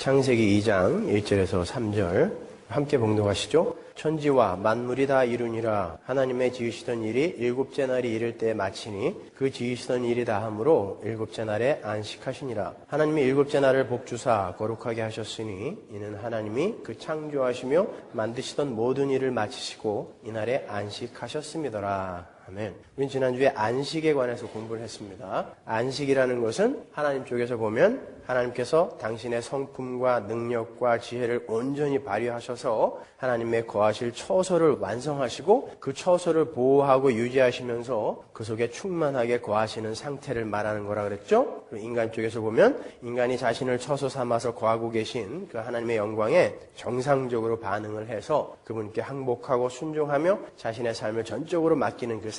창세기 2장 1절에서 3절 함께 봉독하시죠. 천지와 만물이 다 이루니라. 하나님의 지으시던 일이 일곱째 날이 이를 때에 마치니 그 지으시던 일이 다함으로 일곱째 날에 안식하시니라. 하나님이 일곱째 날을 복주사 거룩하게 하셨으니 이는 하나님이 그 창조하시며 만드시던 모든 일을 마치시고 이날에 안식하셨음이더라. 아멘. 우리는 지난주에 안식에 관해서 공부를 했습니다. 안식이라는 것은 하나님 쪽에서 보면 하나님께서 당신의 성품과 능력과 지혜를 온전히 발휘하셔서 하나님의 거하실 처소를 완성하시고 그 처소를 보호하고 유지하시면서 그 속에 충만하게 거하시는 상태를 말하는 거라 그랬죠. 그리고 인간 쪽에서 보면 인간이 자신을 처소 삼아서 거하고 계신 그 하나님의 영광에 정상적으로 반응을 해서 그분께 항복하고 순종하며 자신의 삶을 전적으로 맡기는 그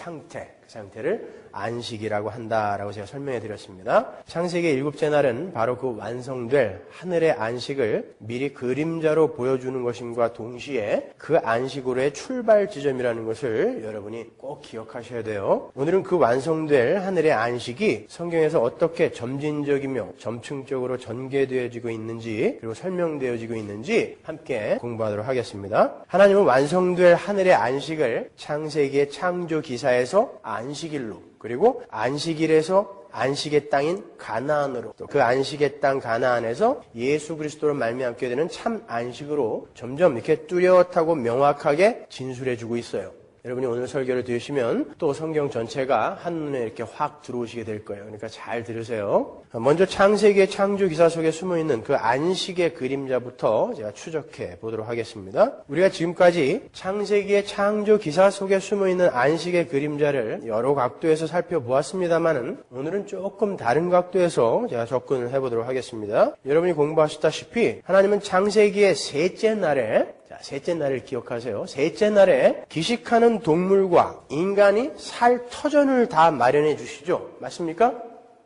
상태를 안식이라고 한다라고 제가 설명해 드렸습니다. 창세기 일곱째 날은 바로 그 완성될 하늘의 안식을 미리 그림자로 보여주는 것임과 동시에 그 안식으로의 출발 지점이라는 것을 여러분이 꼭 기억하셔야 돼요. 오늘은 그 완성될 하늘의 안식이 성경에서 어떻게 점진적이며 점층적으로 전개되어지고 있는지 그리고 설명되어지고 있는지 함께 공부하도록 하겠습니다. 하나님은 완성될 하늘의 안식을 창세기의 창조 기사에서 안식일로 그리고 안식일에서 안식의 땅인 가나안으로 또 그 안식의 땅 가나안에서 예수 그리스도로 말미암게 되는 참 안식으로 점점 이렇게 뚜렷하고 명확하게 진술해주고 있어요. 여러분이 오늘 설교를 들으시면 또 성경 전체가 한눈에 이렇게 확 들어오시게 될 거예요. 그러니까 잘 들으세요. 먼저 창세기의 창조 기사 속에 숨어있는 그 안식의 그림자부터 제가 추적해 보도록 하겠습니다. 우리가 지금까지 창세기의 창조 기사 속에 숨어있는 안식의 그림자를 여러 각도에서 살펴보았습니다만은 오늘은 조금 다른 각도에서 제가 접근을 해보도록 하겠습니다. 여러분이 공부하셨다시피 하나님은 창세기의 셋째 날을 기억하세요. 셋째 날에 기식하는 동물과 인간이 살 터전을 다 마련해 주시죠. 맞습니까?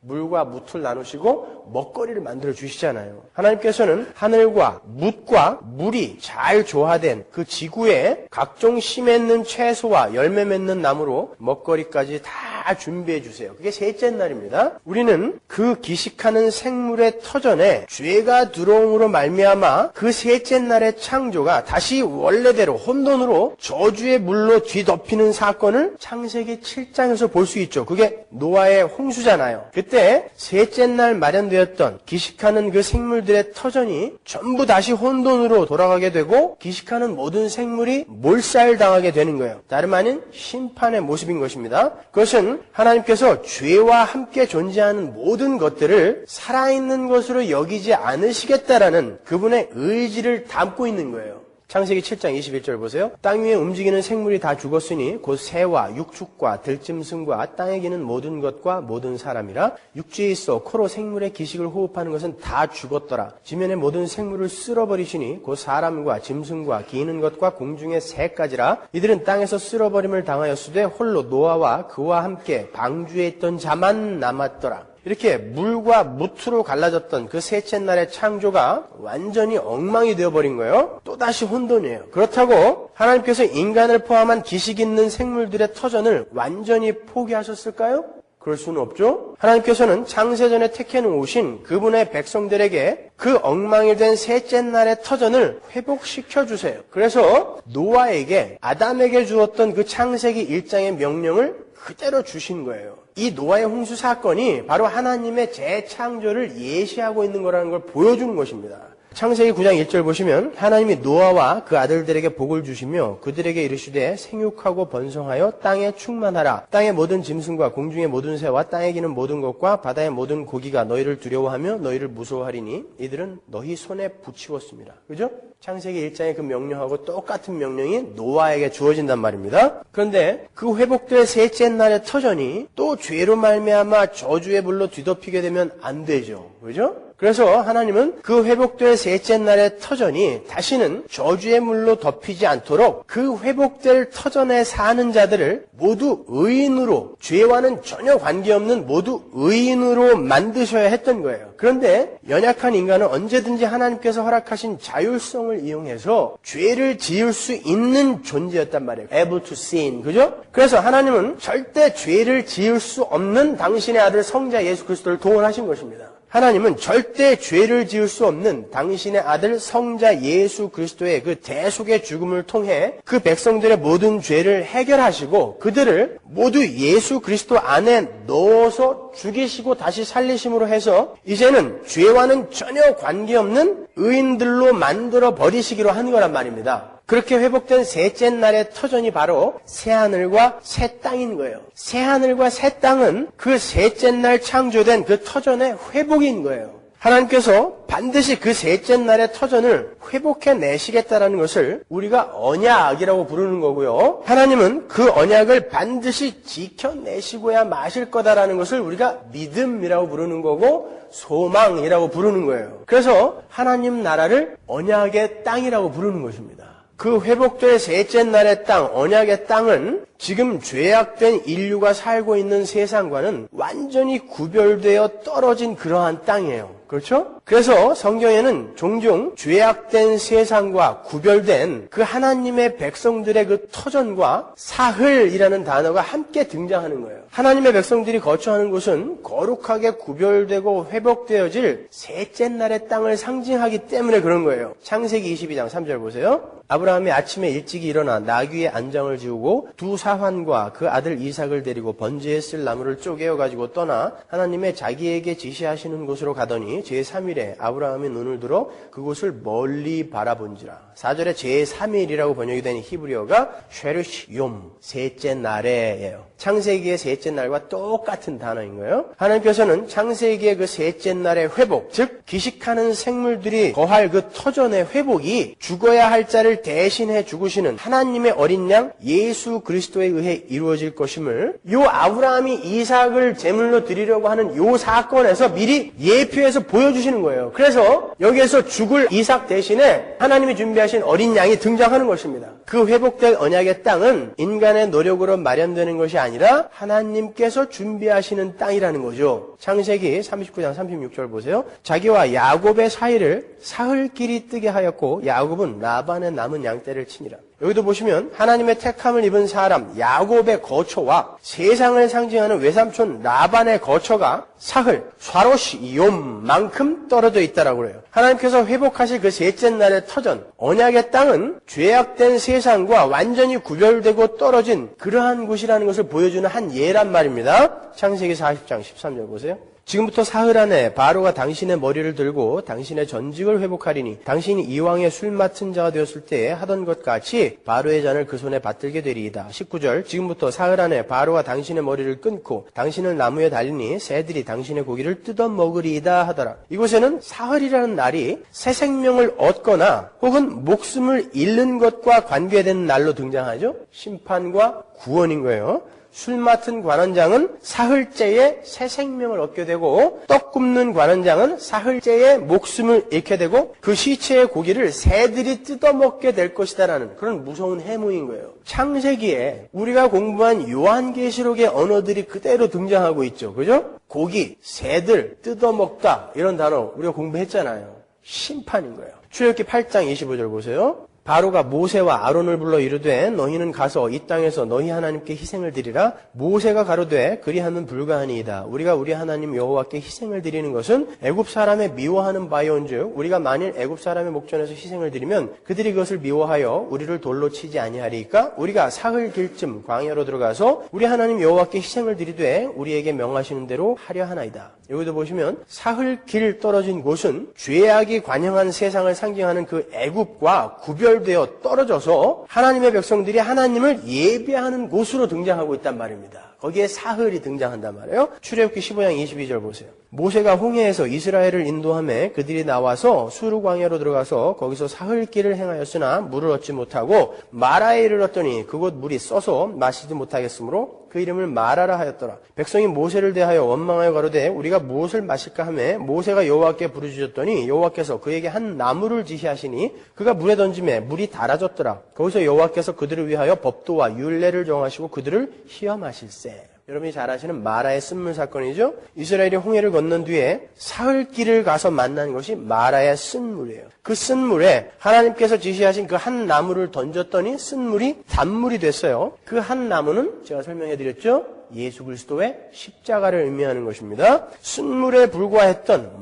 물과 뭇을 나누시고 먹거리를 만들어 주시잖아요. 하나님께서는 하늘과 뭇과 물이 잘 조화된 그 지구에 각종 씨 맺는 채소와 열매 맺는 나무로 먹거리까지 다 준비해 주세요. 그게 셋째 날입니다. 우리는 그 기식하는 생물의 터전에 죄가 들어옴으로 말미암아 그 셋째 날의 창조가 다시 원래대로 혼돈으로 저주의 물로 뒤덮이는 사건을 창세기 7장에서 볼 수 있죠. 그게 노아의 홍수잖아요. 그때 셋째 날 마련되었던 기식하는 그 생물들의 터전이 전부 다시 혼돈으로 돌아가게 되고 기식하는 모든 생물이 몰살당하게 되는 거예요. 다름 아닌 심판의 모습인 것입니다. 그것은 하나님께서 죄와 함께 존재하는 모든 것들을 살아있는 것으로 여기지 않으시겠다라는 그분의 의지를 담고 있는 거예요. 창세기 7장 21절 보세요. 땅 위에 움직이는 생물이 다 죽었으니 곧 새와 육축과 들짐승과 땅에 기는 모든 것과 모든 사람이라. 육지에 있어 코로 생물의 기식을 호흡하는 것은 다 죽었더라. 지면의 모든 생물을 쓸어버리시니 곧 사람과 짐승과 기는 것과 공중의 새까지라. 이들은 땅에서 쓸어버림을 당하였으되 홀로 노아와 그와 함께 방주에 있던 자만 남았더라. 이렇게 물과 뭇으로 갈라졌던 그 셋째 날의 창조가 완전히 엉망이 되어버린 거예요. 또다시 혼돈이에요. 그렇다고 하나님께서 인간을 포함한 기식 있는 생물들의 터전을 완전히 포기하셨을까요? 그럴 수는 없죠. 하나님께서는 창세전에 택해 놓으신 그분의 백성들에게 그 엉망이 된 셋째 날의 터전을 회복시켜 주세요. 그래서 노아에게 아담에게 주었던 그 창세기 1장의 명령을 그대로 주신 거예요. 이 노아의 홍수 사건이 바로 하나님의 재창조를 예시하고 있는 거라는 걸 보여주는 것입니다. 창세기 9장 1절 보시면 하나님이 노아와 그 아들들에게 복을 주시며 그들에게 이르시되 생육하고 번성하여 땅에 충만하라. 땅의 모든 짐승과 공중의 모든 새와 땅에 기는 모든 것과 바다의 모든 고기가 너희를 두려워하며 너희를 무서워하리니 이들은 너희 손에 붙이웠습니다. 그죠? 창세기 1장의 그 명령하고 똑같은 명령이 노아에게 주어진단 말입니다. 그런데 그 회복될 셋째 날의 터전이 또 죄로 말미암아 저주의 불로 뒤덮이게 되면 안 되죠. 그죠? 그래서 하나님은 그 회복될 셋째 날의 터전이 다시는 저주의 물로 덮이지 않도록 그 회복될 터전에 사는 자들을 모두 의인으로, 죄와는 전혀 관계없는 모두 의인으로 만드셔야 했던 거예요. 그런데 연약한 인간은 언제든지 하나님께서 허락하신 자율성을 이용해서 죄를 지을 수 있는 존재였단 말이에요. able to sin. 그죠? 그래서 하나님은 절대 죄를 지을 수 없는 당신의 아들 성자 예수 그리스도를 동원하신 것입니다. 하나님은 절대 죄를 지을 수 없는 당신의 아들 성자 예수 그리스도의 그 대속의 죽음을 통해 그 백성들의 모든 죄를 해결하시고 그들을 모두 예수 그리스도 안에 넣어서 죽이시고 다시 살리심으로 해서 이제는 죄와는 전혀 관계없는 의인들로 만들어 버리시기로 한 거란 말입니다. 그렇게 회복된 셋째 날의 터전이 바로 새하늘과 새 땅인 거예요. 새하늘과 새 땅은 그 셋째 날 창조된 그 터전의 회복인 거예요. 하나님께서 반드시 그 셋째 날의 터전을 회복해 내시겠다라는 것을 우리가 언약이라고 부르는 거고요. 하나님은 그 언약을 반드시 지켜내시고야 마실 거다라는 것을 우리가 믿음이라고 부르는 거고 소망이라고 부르는 거예요. 그래서 하나님 나라를 언약의 땅이라고 부르는 것입니다. 그 회복될 셋째 날의 땅, 언약의 땅은 지금 죄악된 인류가 살고 있는 세상과는 완전히 구별되어 떨어진 그러한 땅이에요. 그렇죠? 그래서 성경에는 종종 죄악된 세상과 구별된 그 하나님의 백성들의 그 터전과 사흘이라는 단어가 함께 등장하는 거예요. 하나님의 백성들이 거처하는 곳은 거룩하게 구별되고 회복되어질 셋째 날의 땅을 상징하기 때문에 그런 거예요. 창세기 22장 3절 보세요. 아브라함이 아침에 일찍이 일어나 나귀의 안장을 지우고 두 사환과 그 아들 이삭을 데리고 번제에 쓸 나무를 쪼개어 가지고 떠나 하나님의 자기에게 지시하시는 곳으로 가더니 제3일에 아브라함이 눈을 들어 그곳을 멀리 바라본지라. 4절에 제3일이라고 번역이 된 히브리어가 쉐르시욤, 셋째 날에예요. 창세기의 셋째 날과 똑같은 단어인 거예요. 하나님께서는 창세기의 그 셋째 날의 회복, 즉 기식하는 생물들이 거할 그 터전의 회복이 죽어야 할 자를 대신해 죽으시는 하나님의 어린 양 예수 그리스도에 의해 이루어질 것임을 요 아브라함이 이삭을 제물로 드리려고 하는 요 사건에서 미리 예표해서 보여주시는 거예요. 그래서 여기에서 죽을 이삭 대신에 하나님이 준비하신 어린 양이 등장하는 것입니다. 그 회복될 언약의 땅은 인간의 노력으로 마련되는 것이 아니라 하나님께서 준비하시는 땅이라는 거죠. 창세기 39장 36절 보세요. 자기와 야곱의 사이를 사흘길이 뜨게 하였고 야곱은 라반의 남은 양떼를 치니라. 여기도 보시면 하나님의 택함을 입은 사람 야곱의 거처와 세상을 상징하는 외삼촌 라반의 거처가 사흘, 샤로시욤만큼 떨어져 있다라고 그래요. 하나님께서 회복하실 그 셋째 날의 터전, 언약의 땅은 죄악된 세상과 완전히 구별되고 떨어진 그러한 곳이라는 것을 보여주는 한 예란 말입니다. 창세기 40장 13절 보세요. 지금부터 사흘 안에 바로가 당신의 머리를 들고 당신의 전직을 회복하리니 당신이 이왕의 술 맡은 자가 되었을 때에 하던 것 같이 바로의 잔을 그 손에 받들게 되리이다. 19절 지금부터 사흘 안에 바로가 당신의 머리를 끊고 당신을 나무에 달리니 새들이 당신의 고기를 뜯어 먹으리이다 하더라. 이곳에는 사흘이라는 날이 새 생명을 얻거나 혹은 목숨을 잃는 것과 관계된 날로 등장하죠. 심판과 구원인 거예요. 술 맡은 관원장은 사흘째에 새 생명을 얻게 되고 떡 굽는 관원장은 사흘째에 목숨을 잃게 되고 그 시체의 고기를 새들이 뜯어먹게 될 것이다라는 그런 무서운 해몽인 거예요. 창세기에 우리가 공부한 요한계시록의 언어들이 그대로 등장하고 있죠. 그죠? 고기, 새들, 뜯어먹다 이런 단어 우리가 공부했잖아요. 심판인 거예요. 출애굽기 8장 25절 보세요. 바로가 모세와 아론을 불러 이르되 너희는 가서 이 땅에서 너희 하나님께 희생을 드리라. 모세가 가로되 그리하면 불가하니이다. 우리가 우리 하나님 여호와께 희생을 드리는 것은 애굽 사람의 미워하는 바이온즉 우리가 만일 애굽 사람의 목전에서 희생을 드리면 그들이 그것을 미워하여 우리를 돌로 치지 아니하리이까. 우리가 사흘 길쯤 광야로 들어가서 우리 하나님 여호와께 희생을 드리되 우리에게 명하시는 대로 하려 하나이다. 여기도 보시면 사흘 길 떨어진 곳은 죄악이 관영한 세상을 상징하는 그 애굽과 구별되어 떨어져서 하나님의 백성들이 하나님을 예배하는 곳으로 등장하고 있단 말입니다. 거기에 사흘이 등장한단 말이에요. 출애굽기 15장 22절 보세요. 모세가 홍해에서 이스라엘을 인도하며 그들이 나와서 수르 광야로 들어가서 거기서 사흘 길을 행하였으나 물을 얻지 못하고 마라에 이르렀더니 그곳 물이 써서 마시지 못하겠으므로 그 이름을 마라라 하였더라. 백성이 모세를 대하여 원망하여 가로되 우리가 무엇을 마실까 하매 모세가 여호와께 부르짖었더니 여호와께서 그에게 한 나무를 지시하시니 그가 물에 던지매 물이 달아졌더라. 거기서 여호와께서 그들을 위하여 법도와 율례를 정하시고 그들을 시험하실세. 여러분이 잘 아시는 마라의 쓴물 사건이죠. 이스라엘이 홍해를 건넌 뒤에 사흘길을 가서 만난 것이 마라의 쓴물이에요. 그 쓴물에 하나님께서 지시하신 그 한 나무를 던졌더니 쓴물이 단물이 됐어요. 그 한 나무는 제가 설명해 드렸죠. 예수 그리스도의 십자가를 의미하는 것입니다. 쓴물에 불과했던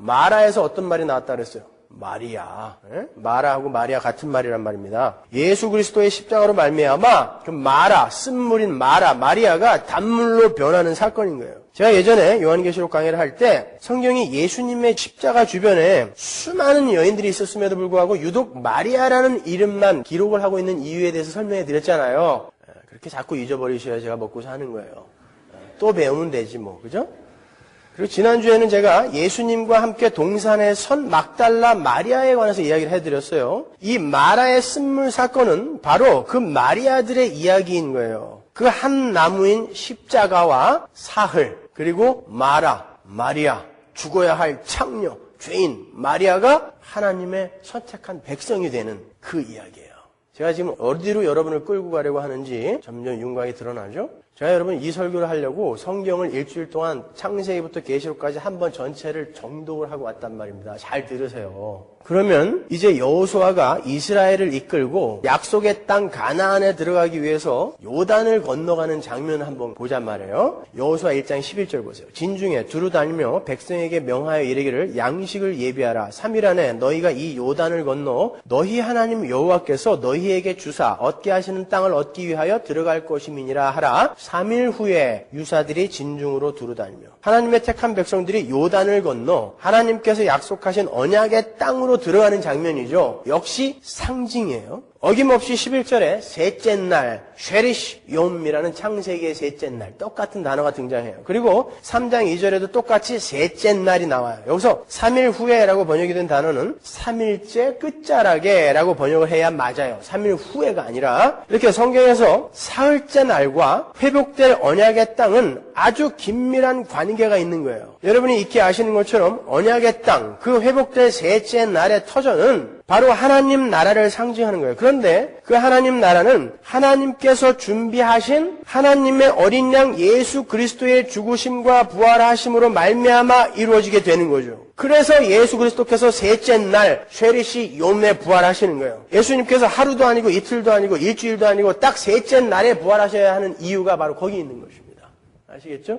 마라에서 어떤 말이 나왔다 그랬어요? 마리아. 마라하고 마리아 같은 말이란 말입니다. 예수 그리스도의 십자가로 말미암아 그 쓴물인 마리아가 단물로 변하는 사건인 거예요. 제가 예전에 요한계시록 강의를 할 때 성경이 예수님의 십자가 주변에 수많은 여인들이 있었음에도 불구하고 유독 마리아라는 이름만 기록을 하고 있는 이유에 대해서 설명해 드렸잖아요. 그렇게 자꾸 잊어버리셔야 제가 먹고 사는 거예요. 또 배우면 되지 뭐, 그죠? 그리고 지난주에는 제가 예수님과 함께 동산에 선 막달라 마리아에 관해서 이야기를 해드렸어요. 이 마라의 쓴물 사건은 바로 그 마리아들의 이야기인 거예요. 그 한 나무인 십자가와 사흘, 그리고 마리아, 죽어야 할 창녀, 죄인 마리아가 하나님의 선택한 백성이 되는 그 이야기예요. 제가 지금 어디로 여러분을 끌고 가려고 하는지 점점 윤곽이 드러나죠? 제가 여러분 이 설교를 하려고 성경을 일주일 동안 창세기부터 계시록까지 한번 전체를 정독을 하고 왔단 말입니다. 잘 들으세요. 그러면 이제 여호수아가 이스라엘을 이끌고 약속의 땅 가나안에 들어가기 위해서 요단을 건너가는 장면을 한번 보자 말이에요. 여호수아 1장 11절 보세요. 진중에 두루 다니며 백성에게 명하여 이르기를 양식을 예비하라. 3일 안에 너희가 이 요단을 건너 너희 하나님 여호와께서 너희에게 주사 얻게 하시는 땅을 얻기 위하여 들어갈 것임이니라 하라. 3일 후에 유사들이 진중으로 두루 다니며 하나님의 택한 백성들이 요단을 건너 하나님께서 약속하신 언약의 땅으로 들어가는 장면이죠. 역시 상징이에요. 어김없이 11절에 셋째 날, 쉐리시 욤이라는 창세기의 셋째 날, 똑같은 단어가 등장해요. 그리고 3장 2절에도 똑같이 셋째 날이 나와요. 여기서 3일 후에라고 번역이 된 단어는 3일째 끝자락에라고 번역을 해야 맞아요. 3일 후에가 아니라 이렇게 성경에서 사흘째 날과 회복될 언약의 땅은 아주 긴밀한 관계가 있는 거예요. 여러분이 익히 아시는 것처럼 언약의 땅, 그 회복될 셋째 날의 터전은 바로 하나님 나라를 상징하는 거예요. 그런데 그 하나님 나라는 하나님께서 준비하신 하나님의 어린 양 예수 그리스도의 죽으심과 부활하심으로 말미암아 이루어지게 되는 거죠. 그래서 예수 그리스도께서 셋째 날 쉐리시 욤에 부활하시는 거예요. 예수님께서 하루도 아니고 이틀도 아니고 일주일도 아니고 딱 셋째 날에 부활하셔야 하는 이유가 바로 거기 있는 것입니다. 아시겠죠?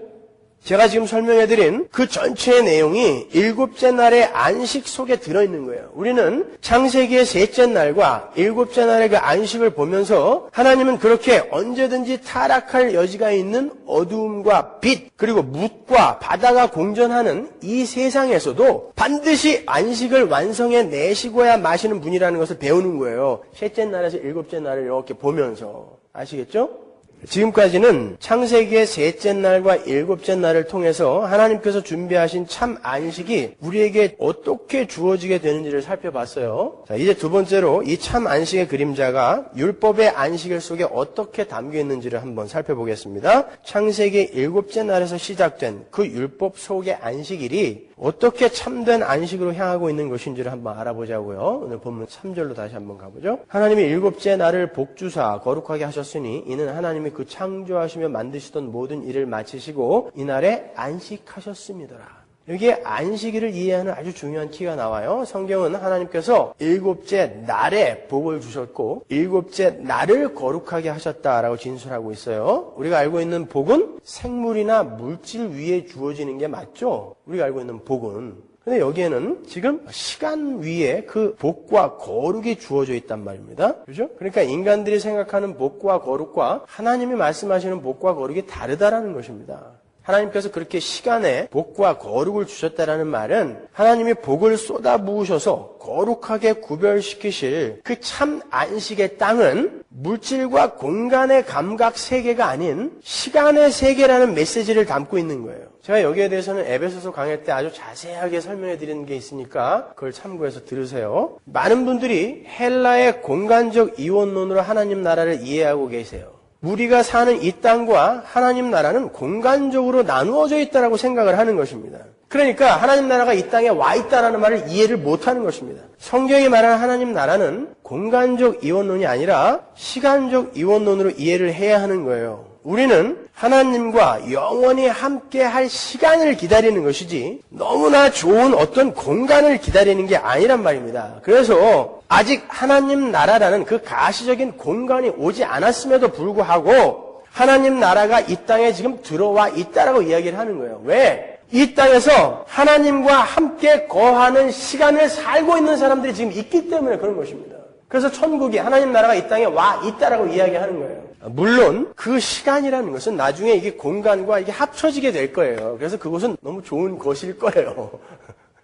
제가 지금 설명해드린 그 전체의 내용이 일곱째 날의 안식 속에 들어있는 거예요. 우리는 창세기의 셋째 날과 일곱째 날의 그 안식을 보면서 하나님은 그렇게 언제든지 타락할 여지가 있는 어두움과 빛, 그리고 뭇과 바다가 공존하는 이 세상에서도 반드시 안식을 완성해 내시고야 마시는 분이라는 것을 배우는 거예요. 셋째 날에서 일곱째 날을 이렇게 보면서. 아시겠죠? 지금까지는 창세기의 셋째 날과 일곱째 날을 통해서 하나님께서 준비하신 참 안식이 우리에게 어떻게 주어지게 되는지를 살펴봤어요. 자, 이제 두 번째로 이 참 안식의 그림자가 율법의 안식일 속에 어떻게 담겨 있는지를 한번 살펴보겠습니다. 창세기 일곱째 날에서 시작된 그 율법 속의 안식일이 어떻게 참된 안식으로 향하고 있는 것인지를 한번 알아보자고요. 오늘 본문 3절로 다시 한번 가보죠. 하나님이 일곱째 날을 복주사 거룩하게 하셨으니 이는 하나님이 그 창조하시며 만드시던 모든 일을 마치시고 이날에 안식하셨음이더라. 여기에 안식일을 이해하는 아주 중요한 키가 나와요. 성경은 하나님께서 일곱째 날에 복을 주셨고 일곱째 날을 거룩하게 하셨다라고 진술하고 있어요. 우리가 알고 있는 복은 생물이나 물질 위에 주어지는 게 맞죠? 우리가 알고 있는 복은. 근데 여기에는 지금 시간 위에 그 복과 거룩이 주어져 있단 말입니다. 그죠? 그러니까 인간들이 생각하는 복과 거룩과 하나님이 말씀하시는 복과 거룩이 다르다라는 것입니다. 하나님께서 그렇게 시간에 복과 거룩을 주셨다라는 말은 하나님이 복을 쏟아부으셔서 거룩하게 구별시키실 그 참 안식의 땅은 물질과 공간의 감각 세계가 아닌 시간의 세계라는 메시지를 담고 있는 거예요. 제가 여기에 대해서는 에베소서 강의 때 아주 자세하게 설명해 드리는 게 있으니까 그걸 참고해서 들으세요. 많은 분들이 헬라의 공간적 이원론으로 하나님 나라를 이해하고 계세요. 우리가 사는 이 땅과 하나님 나라는 공간적으로 나누어져 있다고 생각을 하는 것입니다. 그러니까 하나님 나라가 이 땅에 와 있다는 말을 이해를 못하는 것입니다. 성경이 말하는 하나님 나라는 공간적 이원론이 아니라 시간적 이원론으로 이해를 해야 하는 거예요. 우리는 하나님과 영원히 함께 할 시간을 기다리는 것이지 너무나 좋은 어떤 공간을 기다리는 게 아니란 말입니다. 그래서 아직 하나님 나라라는 그 가시적인 공간이 오지 않았음에도 불구하고 하나님 나라가 이 땅에 지금 들어와 있다라고 이야기를 하는 거예요. 왜? 이 땅에서 하나님과 함께 거하는 시간을 살고 있는 사람들이 지금 있기 때문에 그런 것입니다. 그래서 천국이 하나님 나라가 이 땅에 와 있다라고 이야기하는 거예요. 물론 그 시간이라는 것은 나중에 이게 공간과 이게 합쳐지게 될 거예요. 그래서 그것은 너무 좋은 것일 거예요.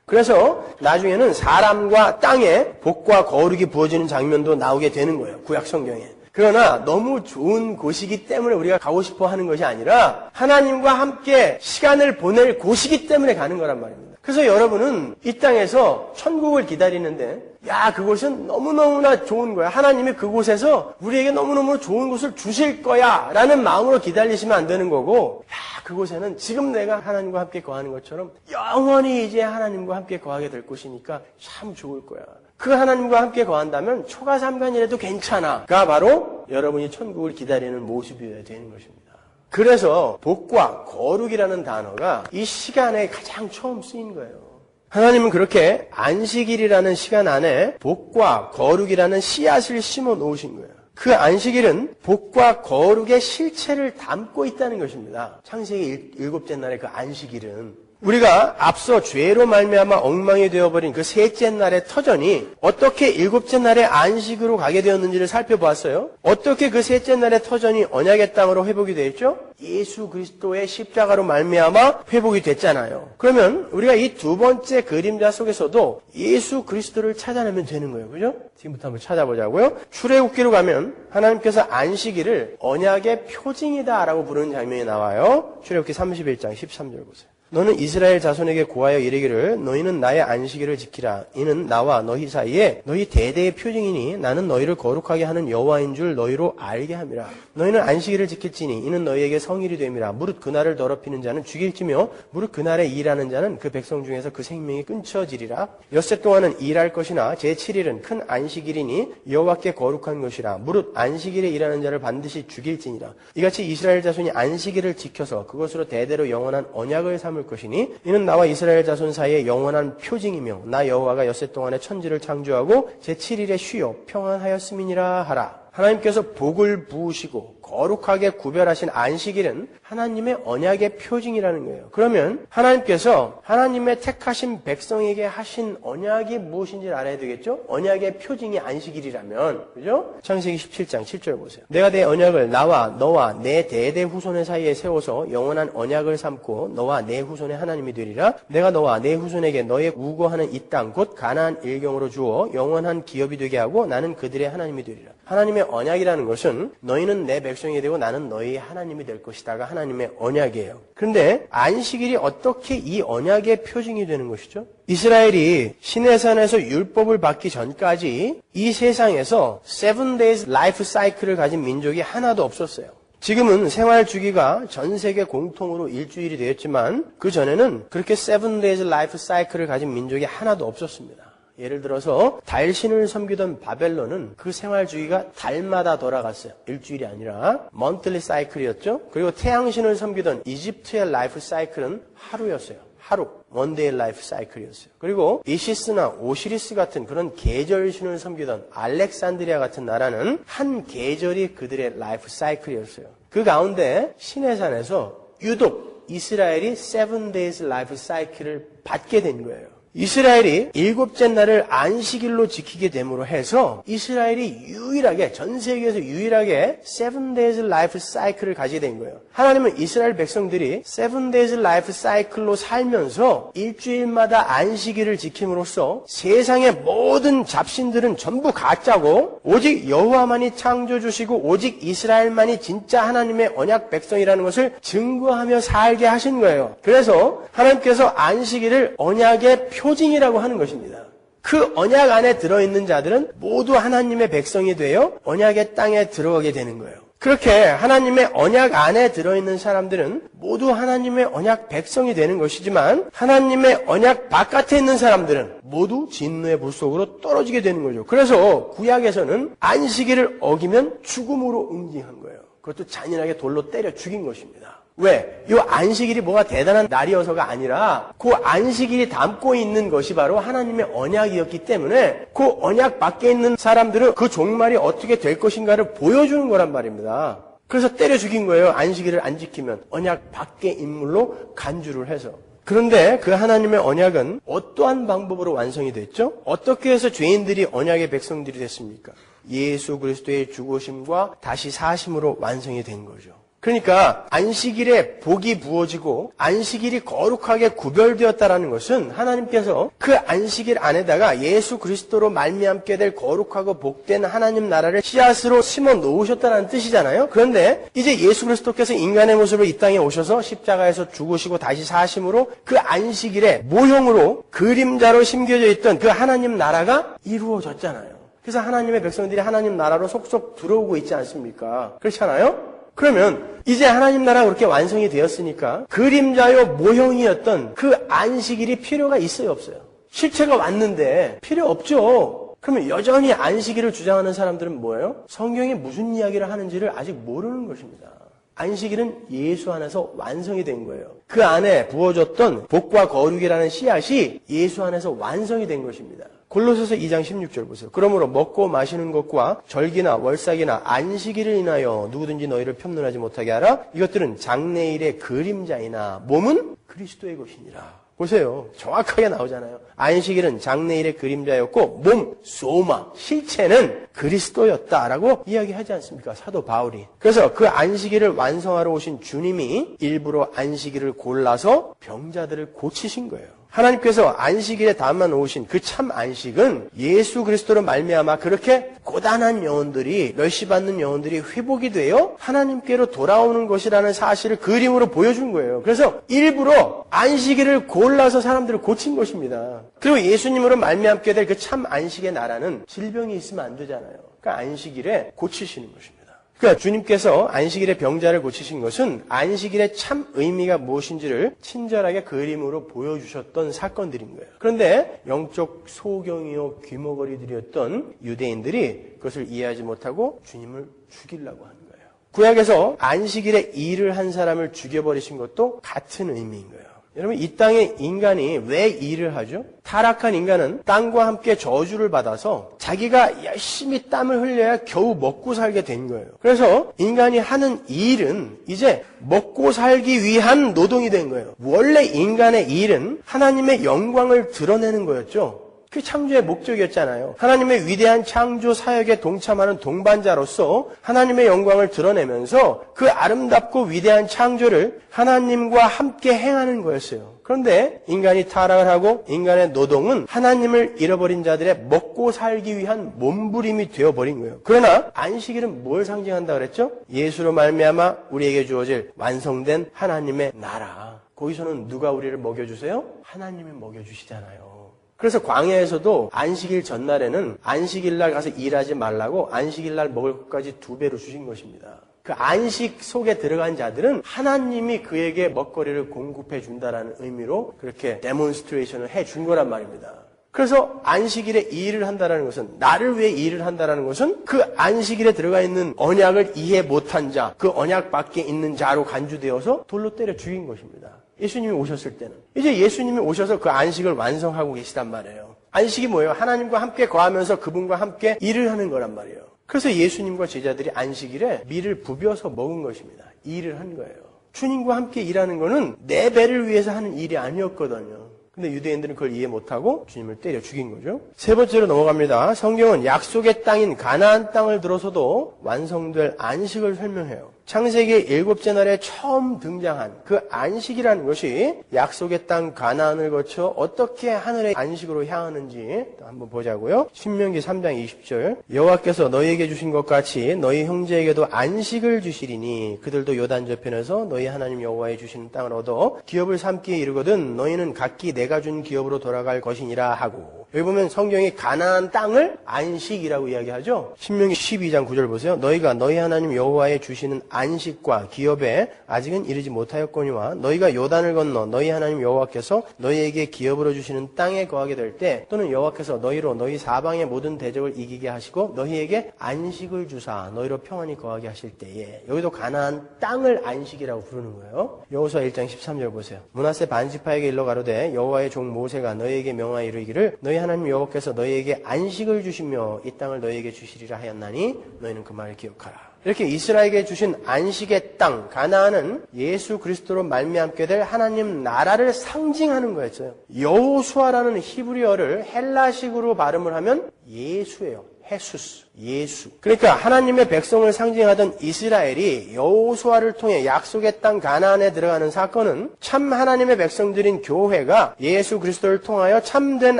그래서 나중에는 사람과 땅에 복과 거룩이 부어지는 장면도 나오게 되는 거예요. 구약 성경에. 그러나 너무 좋은 곳이기 때문에 우리가 가고 싶어 하는 것이 아니라 하나님과 함께 시간을 보낼 곳이기 때문에 가는 거란 말입니다. 그래서 여러분은 이 땅에서 천국을 기다리는데 그곳은 너무너무나 좋은 거야. 하나님이 그곳에서 우리에게 너무너무 좋은 곳을 주실 거야 라는 마음으로 기다리시면 안 되는 거고 그곳에는 지금 내가 하나님과 함께 거하는 것처럼 영원히 이제 하나님과 함께 거하게 될 곳이니까 참 좋을 거야. 그 하나님과 함께 거한다면 초가삼간이라도 괜찮아가 바로 여러분이 천국을 기다리는 모습이어야 되는 것입니다. 그래서 복과 거룩이라는 단어가 이 시간에 가장 처음 쓰인 거예요. 하나님은 그렇게 안식일이라는 시간 안에 복과 거룩이라는 씨앗을 심어 놓으신 거예요. 그 안식일은 복과 거룩의 실체를 담고 있다는 것입니다. 창세기 7째 날의 그 안식일은 우리가 앞서 죄로 말미암아 엉망이 되어버린 그 셋째 날의 터전이 어떻게 7째 날의 안식으로 가게 되었는지를 살펴보았어요. 어떻게 그 셋째 날의 터전이 언약의 땅으로 회복이 되었죠? 예수 그리스도의 십자가로 말미암아 회복이 됐잖아요. 그러면 우리가 이 두 번째 그림자 속에서도 예수 그리스도를 찾아내면 되는 거예요. 그죠? 지금부터 한번 찾아보자고요. 출애굽기로 가면 하나님께서 안식일을 언약의 표징이다라고 부르는 장면이 나와요. 출애굽기 31장 13절 보세요. 너는 이스라엘 자손에게 고하여 이르기를 너희는 나의 안식일을 지키라. 이는 나와 너희 사이에 너희 대대의 표징이니 나는 너희를 거룩하게 하는 여호와인 줄 너희로 알게 함이라. 너희는 안식일을 지킬지니 이는 너희에게 성일이 됨이라. 무릇 그날을 더럽히는 자는 죽일지며 무릇 그날에 일하는 자는 그 백성 중에서 그 생명이 끊쳐지리라. 엿새 동안은 일할 것이나 제7일은 큰 안식일이니 여호와께 거룩한 것이라. 무릇 안식일에 일하는 자를 반드시 죽일지니라. 이같이 이스라엘 자손이 안식일을 지켜서 그것으로 대대로 영원한 언약을 삼을 것이니 이는 나와 이스라엘 자손 사이에 영원한 표징이며 나 여호와가 엿새 동안에 천지를 창조하고 제7일에 쉬어 평안하였음이니라 하라. 하나님께서 복을 부으시고 거룩하게 구별하신 안식일은 하나님의 언약의 표징이라는 거예요. 그러면 하나님께서 하나님의 택하신 백성에게 하신 언약이 무엇인지를 알아야 되겠죠? 언약의 표징이 안식일이라면, 그죠? 창세기 17장 7절 보세요. 내가 내 언약을 나와 너와 내 대대 후손의 사이에 세워서 영원한 언약을 삼고 너와 내 후손의 하나님이 되리라. 내가 너와 내 후손에게 너의 우거하는 이 땅 곧 가나안 일경으로 주어 영원한 기업이 되게 하고 나는 그들의 하나님이 되리라. 하나님의 언약이라는 것은 너희는 내 백성이 되고 나는 너희의 하나님이 될 것이다가 하나님의 언약이에요. 그런데 안식일이 어떻게 이 언약의 표징이 되는 것이죠? 이스라엘이 시내산에서 율법을 받기 전까지 이 세상에서 7 days life cycle을 가진 민족이 하나도 없었어요. 지금은 생활 주기가 전 세계 공통으로 일주일이 되었지만 그 전에는 그렇게 7 days life cycle을 가진 민족이 하나도 없었습니다. 예를 들어서 달신을 섬기던 바벨론은 그 생활 주기가 달마다 돌아갔어요. 일주일이 아니라 monthly cycle이었죠. 그리고 태양신을 섬기던 이집트의 라이프 사이클은 하루였어요. 하루, one day life cycle이었어요. 그리고 이시스나 오시리스 같은 그런 계절신을 섬기던 알렉산드리아 같은 나라는 한 계절이 그들의 라이프 사이클이었어요. 그 가운데 시내산에서 유독 이스라엘이 7 days life cycle을 받게 된 거예요. 이스라엘이 7째 날을 안식일로 지키게 됨으로 해서 이스라엘이 유일하게 전 세계에서 유일하게 7 days life cycle을 가지게 된 거예요. 하나님은 이스라엘 백성들이 7 days life cycle로 살면서 일주일마다 안식일을 지킴으로써 세상의 모든 잡신들은 전부 가짜고 오직 여호와만이 창조주시고 오직 이스라엘만이 진짜 하나님의 언약 백성이라는 것을 증거하며 살게 하신 거예요. 그래서 하나님께서 안식일을 언약의 표징이라고 하는 것입니다. 그 언약 안에 들어있는 자들은 모두 하나님의 백성이 되어 언약의 땅에 들어가게 되는 거예요. 그렇게 하나님의 언약 안에 들어있는 사람들은 모두 하나님의 언약 백성이 되는 것이지만 하나님의 언약 바깥에 있는 사람들은 모두 진노의 불 속으로 떨어지게 되는 거죠. 그래서 구약에서는 안식일을 어기면 죽음으로 응징한 거예요. 그것도 잔인하게 돌로 때려 죽인 것입니다. 왜? 이 안식일이 뭐가 대단한 날이어서가 아니라 그 안식일이 담고 있는 것이 바로 하나님의 언약이었기 때문에 그 언약 밖에 있는 사람들은 그 종말이 어떻게 될 것인가를 보여주는 거란 말입니다. 그래서 때려 죽인 거예요. 안식일을 안 지키면. 언약 밖의 인물로 간주를 해서. 그런데 그 하나님의 언약은 어떠한 방법으로 완성이 됐죠? 어떻게 해서 죄인들이 언약의 백성들이 됐습니까? 예수 그리스도의 죽으심과 다시 사심으로 완성이 된 거죠. 그러니까 안식일에 복이 부어지고 안식일이 거룩하게 구별되었다라는 것은 하나님께서 그 안식일 안에다가 예수 그리스도로 말미암게 될 거룩하고 복된 하나님 나라를 씨앗으로 심어 놓으셨다는 뜻이잖아요. 그런데 이제 예수 그리스도께서 인간의 모습으로 이 땅에 오셔서 십자가에서 죽으시고 다시 사심으로 그 안식일에 모형으로 그림자로 심겨져 있던 그 하나님 나라가 이루어졌잖아요. 그래서 하나님의 백성들이 하나님 나라로 속속 들어오고 있지 않습니까? 그렇잖아요? 그러면 이제 하나님 나라가 그렇게 완성이 되었으니까 그림자요 모형이었던 그 안식일이 필요가 있어요, 없어요? 실체가 왔는데 필요 없죠. 그러면 여전히 안식일을 주장하는 사람들은 뭐예요? 성경이 무슨 이야기를 하는지를 아직 모르는 것입니다. 안식일은 예수 안에서 완성이 된 거예요. 그 안에 부어졌던 복과 거룩이라는 씨앗이 예수 안에서 완성이 된 것입니다. 골로새서 2장 16절 보세요. 그러므로 먹고 마시는 것과 절기나 월삭이나 안식일을 인하여 누구든지 너희를 편론하지 못하게 하라. 이것들은 장래일의 그림자이나 몸은 그리스도의 것이니라. 보세요. 정확하게 나오잖아요. 안식일은 장래일의 그림자였고 몸, 소마, 실체는 그리스도였다라고 이야기하지 않습니까? 사도 바울이. 그래서 그 안식일을 완성하러 오신 주님이 일부러 안식일을 골라서 병자들을 고치신 거예요. 하나님께서 안식일에 담아 놓으신 그 참 안식은 예수 그리스도로 말미암아 그렇게 고단한 영혼들이, 멸시받는 영혼들이 회복이 되어 하나님께로 돌아오는 것이라는 사실을 그림으로 보여준 거예요. 그래서 일부러 안식일을 골라서 사람들을 고친 것입니다. 그리고 예수님으로 말미암게 될 그 참 안식의 나라는 질병이 있으면 안 되잖아요. 그러니까 안식일에 고치시는 것입니다. 그러니까 주님께서 안식일의 병자를 고치신 것은 안식일의 참 의미가 무엇인지를 친절하게 그림으로 보여주셨던 사건들인 거예요. 그런데 영적 소경이요 귀머거리들이었던 유대인들이 그것을 이해하지 못하고 주님을 죽이려고 하는 거예요. 구약에서 안식일에 일을 한 사람을 죽여버리신 것도 같은 의미인 거예요. 여러분, 이 땅에 인간이 왜 일을 하죠? 타락한 인간은 땅과 함께 저주를 받아서 자기가 열심히 땀을 흘려야 겨우 먹고 살게 된 거예요. 그래서 인간이 하는 일은 이제 먹고 살기 위한 노동이 된 거예요. 원래 인간의 일은 하나님의 영광을 드러내는 거였죠. 그 창조의 목적이었잖아요. 하나님의 위대한 창조 사역에 동참하는 동반자로서 하나님의 영광을 드러내면서 그 아름답고 위대한 창조를 하나님과 함께 행하는 거였어요. 그런데 인간이 타락을 하고 인간의 노동은 하나님을 잃어버린 자들의 먹고 살기 위한 몸부림이 되어버린 거예요. 그러나 안식일은 뭘 상징한다 그랬죠? 예수로 말미암아 우리에게 주어질 완성된 하나님의 나라. 거기서는 누가 우리를 먹여주세요? 하나님이 먹여주시잖아요. 그래서 광야에서도 안식일 전날에는 안식일날 가서 일하지 말라고 안식일날 먹을 것까지 2배로 주신 것입니다. 그 안식 속에 들어간 자들은 하나님이 그에게 먹거리를 공급해 준다라는 의미로 그렇게 데몬스트레이션을 해준 거란 말입니다. 그래서 안식일에 일을 한다는 것은, 나를 위해 일을 한다는 것은 그 안식일에 들어가 있는 언약을 이해 못한 자, 그 언약 밖에 있는 자로 간주되어서 돌로 때려 죽인 것입니다. 예수님이 오셨을 때는. 이제 예수님이 오셔서 그 안식을 완성하고 계시단 말이에요. 안식이 뭐예요? 하나님과 함께 거하면서 그분과 함께 일을 하는 거란 말이에요. 그래서 예수님과 제자들이 안식일에 밀을 부벼서 먹은 것입니다. 일을 한 거예요. 주님과 함께 일하는 거는 내 배를 위해서 하는 일이 아니었거든요. 근데 유대인들은 그걸 이해 못하고 주님을 때려 죽인 거죠. 세 번째로 넘어갑니다. 성경은 약속의 땅인 가나안 땅을 들어서도 완성될 안식을 설명해요. 창세기 7째 날에 처음 등장한 그 안식이라는 것이 약속의 땅 가나안을 거쳐 어떻게 하늘의 안식으로 향하는지 한번 보자고요. 신명기 3장 20절 여호와께서 너희에게 주신 것 같이 너희 형제에게도 안식을 주시리니 그들도 요단 저편에서 너희 하나님 여호와의 주시는 땅을 얻어 기업을 삼기에 이르거든 너희는 각기 내가 준 기업으로 돌아갈 것이니라 하고, 여기 보면 성경이 가나안 땅을 안식이라고 이야기하죠. 신명기 12장 9절 보세요. 너희가 너희 하나님 여호와의 주시는 안식과 기업에 아직은 이르지 못하였거니와 너희가 요단을 건너 너희 하나님 여호와께서 너희에게 기업으로 주시는 땅에 거하게 될 때 또는 여호와께서 너희로 너희 사방의 모든 대적을 이기게 하시고 너희에게 안식을 주사 너희로 평안히 거하게 하실 때에 여기도 가나안 땅을 안식이라고 부르는 거예요. 여호수아 1장 13절 보세요. 므낫세 반지파에게 일러 가로되 여호와의 종 모세가 너희에게 명하여 이르기를 너희 하나님 여호와께서 너희에게 안식을 주시며 이 땅을 너희에게 주시리라 하였나니 너희는 그 말을 기억하라. 이렇게 이스라엘에게 주신 안식의 땅 가나안은 예수 그리스도로 말미암게 될 하나님 나라를 상징하는 거였어요. 여호수아라는 히브리어를 헬라식으로 발음을 하면 예수예요. 헤수스, 예수. 그러니까 하나님의 백성을 상징하던 이스라엘이 여호수아를 통해 약속의 땅 가나안에 들어가는 사건은 참 하나님의 백성들인 교회가 예수 그리스도를 통하여 참된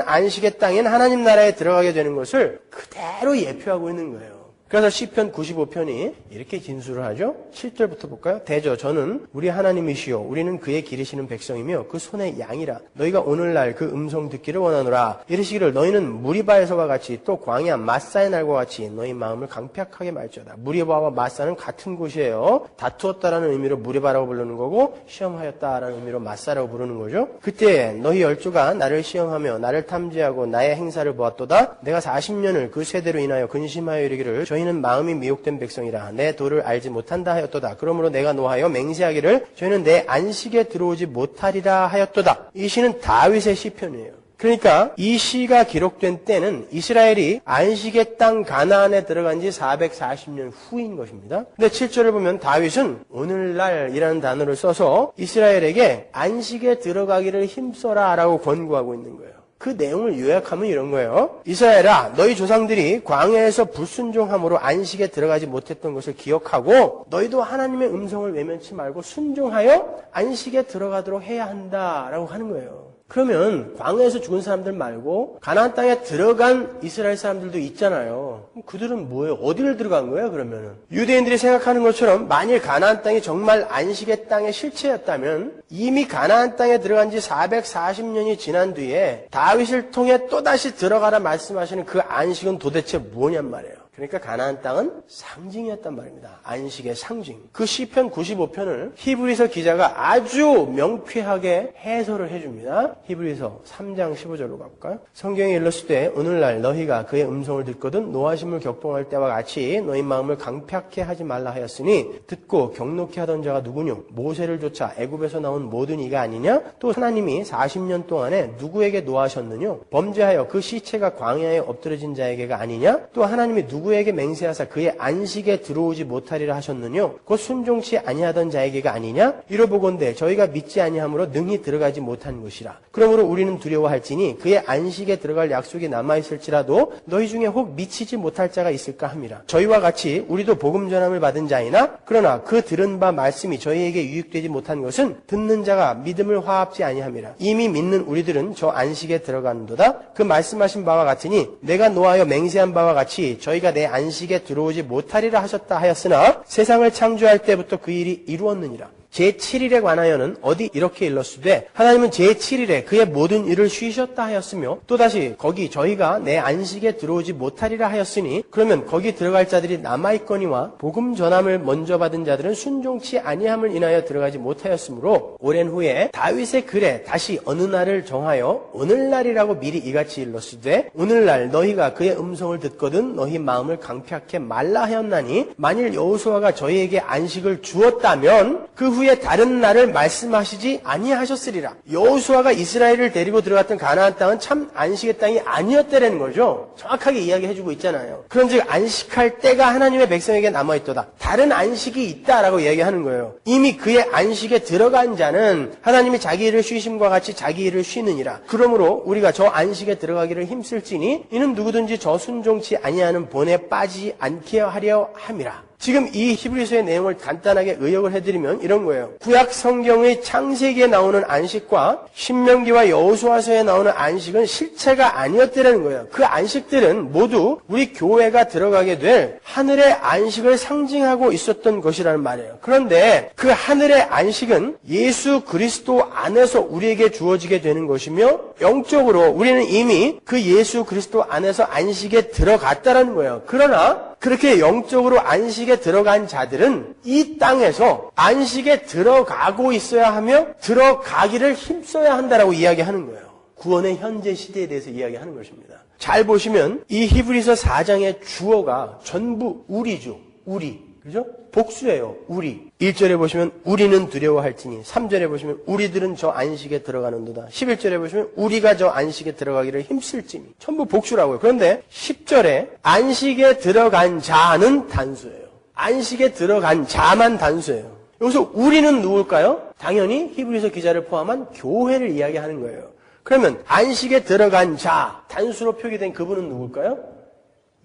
안식의 땅인 하나님 나라에 들어가게 되는 것을 그대로 예표하고 있는 거예요. 그래서 시편 95편이 이렇게 진술을 하죠. 7절부터 볼까요? 대저 저는 우리 하나님이시요 우리는 그의 기르시는 백성이며 그 손의 양이라. 너희가 오늘날 그 음성 듣기를 원하노라. 이르시기를 너희는 무리바에서와 같이 또 광야 마사의 날과 같이 너희 마음을 강팍하게 말지어다. 무리바와 마사는 같은 곳이에요. 다투었다라는 의미로 무리바라고 부르는 거고 시험하였다라는 의미로 마사라고 부르는 거죠. 그때 너희 열조가 나를 시험하며 나를 탐지하고 나의 행사를 보았도다. 내가 40년을 그 세대로 인하여 근심하여 이르기를 저희는 마음이 미혹된 백성이라 내 도를 알지 못한다 하였도다. 그러므로 내가 노하여 맹세하기를 저희는 내 안식에 들어오지 못하리라 하였도다. 이 시는 다윗의 시편이에요. 그러니까 이 시가 기록된 때는 이스라엘이 안식의 땅 가나안에 들어간 지 440년 후인 것입니다. 근데 7절을 보면 다윗은 오늘날이라는 단어를 써서 이스라엘에게 안식에 들어가기를 힘써라 라고 권고하고 있는 거예요. 그 내용을 요약하면 이런 거예요. 이스라엘아, 너희 조상들이 광야에서 불순종함으로 안식에 들어가지 못했던 것을 기억하고 너희도 하나님의 음성을 외면치 말고 순종하여 안식에 들어가도록 해야 한다라고 하는 거예요. 그러면 광야에서 죽은 사람들 말고 가나안 땅에 들어간 이스라엘 사람들도 있잖아요. 그들은 뭐예요? 어디를 들어간 거예요? 그러면은 유대인들이 생각하는 것처럼 만일 가나안 땅이 정말 안식의 땅의 실체였다면 이미 가나안 땅에 들어간 지 440년이 지난 뒤에 다윗을 통해 또다시 들어가라 말씀하시는 그 안식은 도대체 뭐냔 말이에요. 그러니까 가나안 땅은 상징이었단 말입니다. 안식의 상징. 그 시편 95편을 히브리서 기자가 아주 명쾌하게 해설을 해줍니다. 히브리서 3장 15절로 가볼까요? 성경에 일렀을 오늘날 너희가 그의 음성을 듣거든 노하심을 격동할 때와 같이 너희 마음을 강팍해 하지 말라 하였으니 듣고 격노케 하던 자가 누구뇨? 모세를 쫓아 애굽에서 나온 모든 이가 아니냐? 또 하나님이 40년 동안에 누구에게 노하셨느뇨? 범죄하여 그 시체가 광야에 엎드러진 자에게가 아니냐? 또 하나님이 누구에게 맹세하사 그의 안식에 들어오지 못하리라 하셨느뇨? 곧 순종치 아니하던 자에게가 아니냐? 이러보건대 저희가 믿지 아니함으로 능히 들어가지 못한 것이라. 그러므로 우리는 두려워할지니 그의 안식에 들어갈 약속이 남아있을지라도 너희 중에 혹 미치지 못할 자가 있을까 함이라. 저희와 같이 우리도 복음 전함을 받은 자이나 그러나 그 들은 바 말씀이 저희에게 유익되지 못한 것은 듣는 자가 믿음을 화합지 아니함이라. 이미 믿는 우리들은 저 안식에 들어간도다. 그 말씀하신 바와 같으니 내가 노하여 맹세한 바와 같이 저희가 내 안식에 들어오지 못하리라 하셨다 하였으나 세상을 창조할 때부터 그 일이 이루었느니라. 제7일에 관하여는 어디 이렇게 일렀으되 하나님은 제7일에 그의 모든 일을 쉬셨다 하였으며 또다시 거기 저희가 내 안식에 들어오지 못하리라 하였으니 그러면 거기 들어갈 자들이 남아있거니와 복음 전함을 먼저 받은 자들은 순종치 아니함을 인하여 들어가지 못하였으므로 오랜 후에 다윗의 글에 다시 어느 날을 정하여 오늘날이라고 미리 이같이 일렀으되 오늘날 너희가 그의 음성을 듣거든 너희 마음을 강팍해 말라 하였나니 만일 여호수아가 저희에게 안식을 주었다면 그 후에 다른 날을 말씀하시지 아니하셨으리라. 여호수아가 이스라엘을 데리고 들어갔던 가나안 땅은 참 안식의 땅이 아니었다라는 거죠. 정확하게 이야기해주고 있잖아요. 그런즉 안식할 때가 하나님의 백성에게 남아있도다. 다른 안식이 있다라고 이야기하는 거예요. 이미 그의 안식에 들어간 자는 하나님이 자기 일을 쉬심과 같이 자기 일을 쉬느니라. 그러므로 우리가 저 안식에 들어가기를 힘쓸지니 이는 누구든지 저 순종치 아니하는 본에 빠지지 않게 하려 함이라. 지금 이 히브리서의 내용을 간단하게 의역을 해드리면 이런 거예요. 구약 성경의 창세기에 나오는 안식과 신명기와 여호수아서에 나오는 안식은 실체가 아니었다는 거예요. 그 안식들은 모두 우리 교회가 들어가게 될 하늘의 안식을 상징하고 있었던 것이라는 말이에요. 그런데 그 하늘의 안식은 예수 그리스도 안에서 우리에게 주어지게 되는 것이며 영적으로 우리는 이미 그 예수 그리스도 안에서 안식에 들어갔다는 거예요. 그러나 그렇게 영적으로 안식에 들어간 자들은 이 땅에서 안식에 들어가고 있어야 하며 들어가기를 힘써야 한다라고 이야기하는 거예요. 구원의 현재 시대에 대해서 이야기하는 것입니다. 잘 보시면 이 히브리서 4장의 주어가 전부 우리죠. 우리. 그죠? 복수예요. 우리. 1절에 보시면 우리는 두려워할지니, 3절에 보시면 우리들은 저 안식에 들어가는도다. 11절에 보시면 우리가 저 안식에 들어가기를 힘쓸지니. 전부 복수라고요. 그런데 10절에 안식에 들어간 자는 단수예요. 안식에 들어간 자만 단수예요. 여기서 우리는 누굴까요? 당연히 히브리서 기자를 포함한 교회를 이야기하는 거예요. 그러면 안식에 들어간 자, 단수로 표기된 그분은 누굴까요?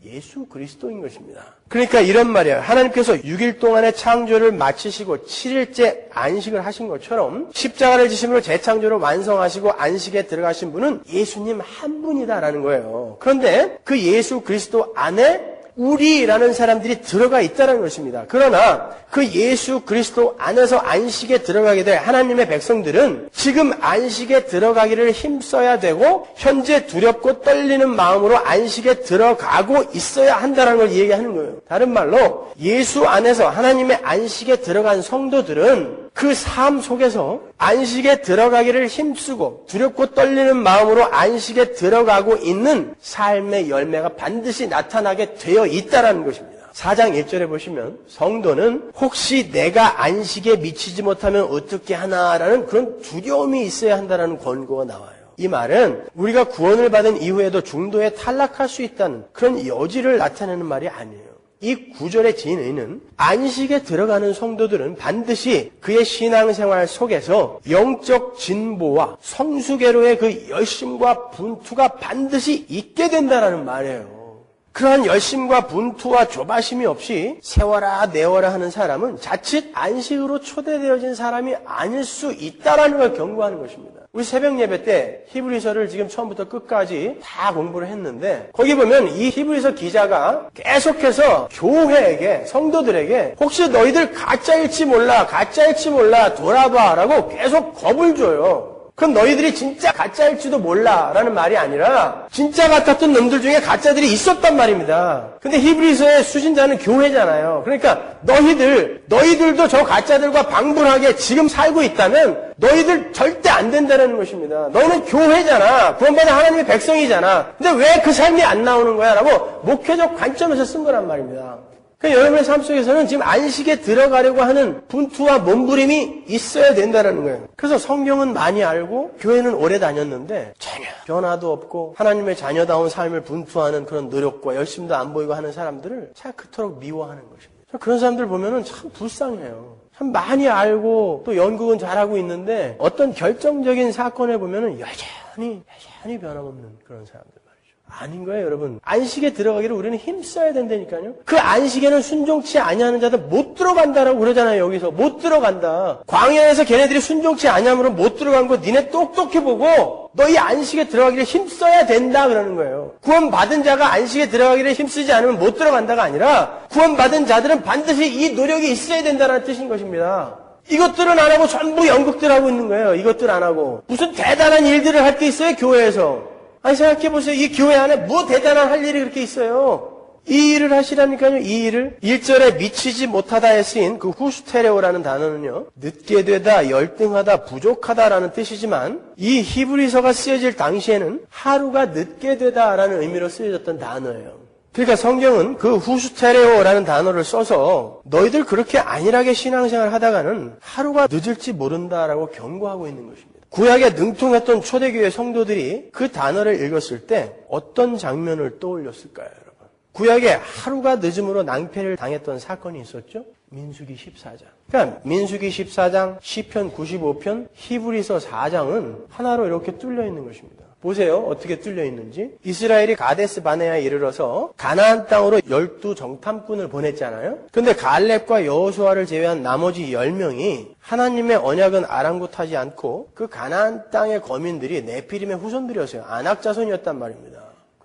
예수 그리스도인 것입니다. 그러니까 이런 말이에요. 하나님께서 6일 동안의 창조를 마치시고 7일째 안식을 하신 것처럼 십자가를 지심으로 재창조를 완성하시고 안식에 들어가신 분은 예수님 한 분이다라는 거예요. 그런데 그 예수 그리스도 안에 우리라는 사람들이 들어가 있다는 것입니다. 그러나 그 예수 그리스도 안에서 안식에 들어가게 될 하나님의 백성들은 지금 안식에 들어가기를 힘써야 되고 현재 두렵고 떨리는 마음으로 안식에 들어가고 있어야 한다는 걸 얘기하는 거예요. 다른 말로 예수 안에서 하나님의 안식에 들어간 성도들은 그 삶 속에서 안식에 들어가기를 힘쓰고 두렵고 떨리는 마음으로 안식에 들어가고 있는 삶의 열매가 반드시 나타나게 되어 있다는 것입니다. 4장 1절에 보시면 성도는 혹시 내가 안식에 미치지 못하면 어떻게 하나라는 그런 두려움이 있어야 한다는 권고가 나와요. 이 말은 우리가 구원을 받은 이후에도 중도에 탈락할 수 있다는 그런 여지를 나타내는 말이 아니에요. 이 구절의 진의는 안식에 들어가는 성도들은 반드시 그의 신앙생활 속에서 영적 진보와 성수계로의 그 열심과 분투가 반드시 있게 된다는 말이에요. 그러한 열심과 분투와 조바심이 없이 세워라 내워라 하는 사람은 자칫 안식으로 초대되어진 사람이 아닐 수 있다는 걸 경고하는 것입니다. 우리 새벽 예배 때 히브리서를 지금 처음부터 끝까지 다 공부를 했는데 거기 보면 이 히브리서 기자가 계속해서 교회에게 성도들에게 혹시 너희들 가짜일지 몰라 돌아봐라고 계속 겁을 줘요. 그럼 너희들이 진짜 가짜일지도 몰라 라는 말이 아니라 진짜 같았던 놈들 중에 가짜들이 있었단 말입니다. 근데 히브리서의 수신자는 교회잖아요. 그러니까 너희들도 저 가짜들과 방불하게 지금 살고 있다면 너희들 절대 안 된다는 것입니다. 너희는 교회잖아. 구원받은 하나님의 백성이잖아. 근데 왜 그 삶이 안 나오는 거야? 라고 목회적 관점에서 쓴 거란 말입니다. 그러니까 여러분의 삶 속에서는 지금 안식에 들어가려고 하는 분투와 몸부림이 있어야 된다는 거예요. 그래서 성경은 많이 알고 교회는 오래 다녔는데 전혀 변화도 없고 하나님의 자녀다운 삶을 분투하는 그런 노력과 열심도 안 보이고 하는 사람들을 참 그토록 미워하는 것입니다. 그런 사람들 보면은 참 불쌍해요. 참 많이 알고 또 연구는 잘하고 있는데 어떤 결정적인 사건에 보면은 여전히 변함없는 그런 사람들. 아닌 거예요, 여러분. 안식에 들어가기를 우리는 힘써야 된다니까요. 그 안식에는 순종치 아니하는 자들 못 들어간다라고 그러잖아요, 여기서. 못 들어간다. 광야에서 걔네들이 순종치 아니함으로 못 들어간 거 니네 똑똑히 보고 너희 안식에 들어가기를 힘써야 된다 그러는 거예요. 구원받은 자가 안식에 들어가기를 힘쓰지 않으면 못 들어간다가 아니라 구원받은 자들은 반드시 이 노력이 있어야 된다는 뜻인 것입니다. 이것들은 안 하고 전부 연극들 하고 있는 거예요. 이것들 안 하고. 무슨 대단한 일들을 할 게 있어요, 교회에서. 아니 생각해보세요. 이 교회 안에 뭐 대단한 할 일이 그렇게 있어요. 이 일을 하시라니까요. 이 일을 1절에 미치지 못하다에 쓰인 그 후스테레오라는 단어는요. 늦게 되다, 열등하다, 부족하다라는 뜻이지만 이 히브리서가 쓰여질 당시에는 하루가 늦게 되다라는 의미로 쓰여졌던 단어예요. 그러니까 성경은 그 후스테레오라는 단어를 써서 너희들 그렇게 안일하게 신앙생활을 하다가는 하루가 늦을지 모른다라고 경고하고 있는 것입니다. 구약에 능통했던 초대교회 성도들이 그 단어를 읽었을 때 어떤 장면을 떠올렸을까요, 여러분? 구약에 하루가 늦음으로 낭패를 당했던 사건이 있었죠? 민수기 14장. 그러니까 민수기 14장, 시편 95편, 히브리서 4장은 하나로 이렇게 뚫려 있는 것입니다. 보세요. 어떻게 뚫려 있는지. 이스라엘이 가데스 바네아에 이르러서 가나안 땅으로 12정탐꾼을 보냈잖아요. 근데 갈렙과 여호수아를 제외한 나머지 10명이 하나님의 언약은 아랑곳하지 않고 그 가나안 땅의 거민들이 네피림의 후손들이었어요. 아낙 자손이었단 말입니다.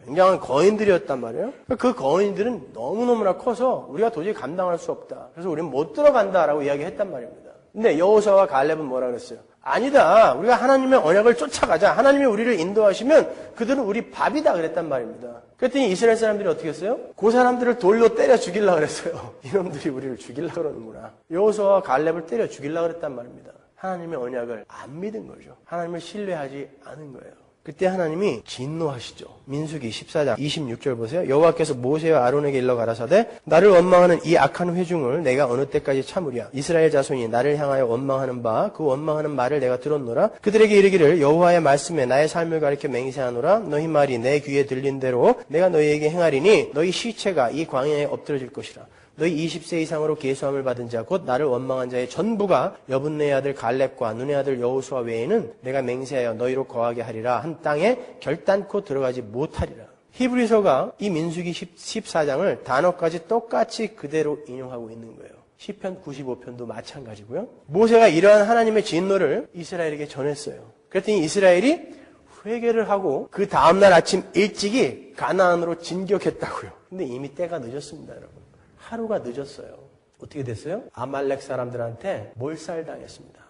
굉장한 거인들이었단 말이에요. 그 거인들은 너무너무나 커서 우리가 도저히 감당할 수 없다. 그래서 우리는 못 들어간다라고 이야기했단 말입니다. 근데 여호수아와 갈렙은 뭐라 그랬어요? 아니다. 우리가 하나님의 언약을 쫓아가자. 하나님이 우리를 인도하시면 그들은 우리 밥이다 그랬단 말입니다. 그랬더니 이스라엘 사람들이 어떻게 했어요? 그 사람들을 돌로 때려 죽이려고 그랬어요. 이놈들이 우리를 죽이려고 그러는구나. 여호수아와 갈렙을 때려 죽이려고 그랬단 말입니다. 하나님의 언약을 안 믿은 거죠. 하나님을 신뢰하지 않은 거예요. 그때 하나님이 진노하시죠. 민수기 14장 26절 보세요. 여호와께서 모세와 아론에게 일러 가라사대 나를 원망하는 이 악한 회중을 내가 어느 때까지 참으랴. 이스라엘 자손이 나를 향하여 원망하는 바 그 원망하는 말을 내가 들었노라. 그들에게 이르기를 여호와의 말씀에 나의 삶을 가리켜 맹세하노라. 너희 말이 내 귀에 들린 대로 내가 너희에게 행하리니 너희 시체가 이 광야에 엎드러질 것이라. 너희 20세 이상으로 계수함을 받은 자 곧 나를 원망한 자의 전부가 여분네의 아들 갈렙과 눈의 아들 여호수아 외에는 내가 맹세하여 너희로 거하게 하리라. 한 땅에 결단코 들어가지 못하리라. 히브리서가 이 민수기 14장을 단어까지 똑같이 그대로 인용하고 있는 거예요. 시편 95편도 마찬가지고요. 모세가 이러한 하나님의 진노를 이스라엘에게 전했어요. 그랬더니 이스라엘이 회개를 하고 그 다음날 아침 일찍이 가나안으로 진격했다고요. 근데 이미 때가 늦었습니다, 여러분. 하루가 늦었어요. 어떻게 됐어요? 아말렉 사람들한테 몰살당했습니다.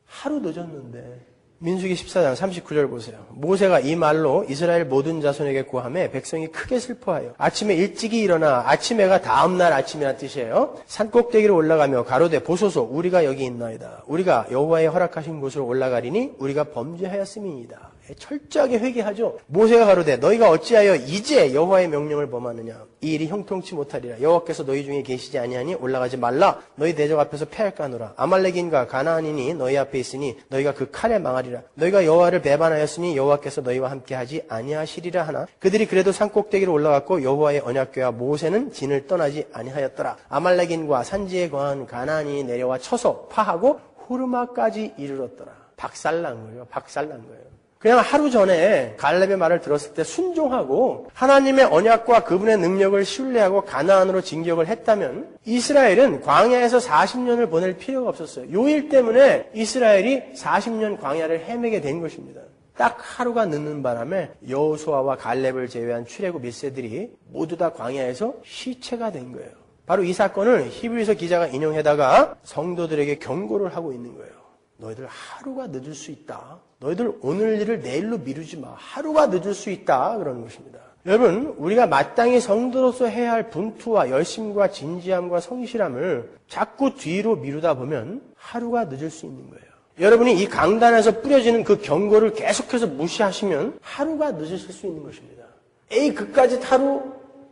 하루 늦었는데. 민수기 14장 39절 보세요. 모세가 이 말로 이스라엘 모든 자손에게 고하매 백성이 크게 슬퍼하여 아침에 일찍이 일어나 아침에가 다음날 아침이라는 뜻이에요. 산꼭대기로 올라가며 가로되 보소서 우리가 여기 있나이다. 우리가 여호와의 허락하신 곳으로 올라가리니 우리가 범죄하였음이니이다. 철저하게 회개하죠. 모세가 가로되 너희가 어찌하여 이제 여호와의 명령을 범하느냐. 이 일이 형통치 못하리라. 여호와께서 너희 중에 계시지 아니하니 올라가지 말라. 너희 대적 앞에서 패할까 하노라. 아말렉인과 가나안인이 너희 앞에 있으니 너희가 그 칼에 망하리라. 너희가 여호와를 배반하였으니 여호와께서 너희와 함께하지 아니하시리라 하나. 그들이 그래도 산꼭대기로 올라갔고 여호와의 언약궤와 모세는 진을 떠나지 아니하였더라. 아말렉인과 산지에 거한 가나안인이 내려와 쳐서 파하고 호르마까지 이르렀더라. 박살난 거예요. 박살난 거예요. 그냥 하루 전에 갈렙의 말을 들었을 때 순종하고 하나님의 언약과 그분의 능력을 신뢰하고 가나안으로 진격을 했다면 이스라엘은 광야에서 40년을 보낼 필요가 없었어요. 요 일 때문에 이스라엘이 40년 광야를 헤매게 된 것입니다. 딱 하루가 늦는 바람에 여호수아와 갈렙을 제외한 출애굽 1세들이 모두 다 광야에서 시체가 된 거예요. 바로 이 사건을 히브리서 기자가 인용해다가 성도들에게 경고를 하고 있는 거예요. 너희들 하루가 늦을 수 있다. 너희들 오늘 일을 내일로 미루지 마. 하루가 늦을 수 있다. 그러는 것입니다. 여러분, 우리가 마땅히 성도로서 해야 할 분투와 열심과 진지함과 성실함을 자꾸 뒤로 미루다 보면 하루가 늦을 수 있는 거예요. 여러분이 이 강단에서 뿌려지는 그 경고를 계속해서 무시하시면 하루가 늦으실 수 있는 것입니다. 에이, 그까짓 하루?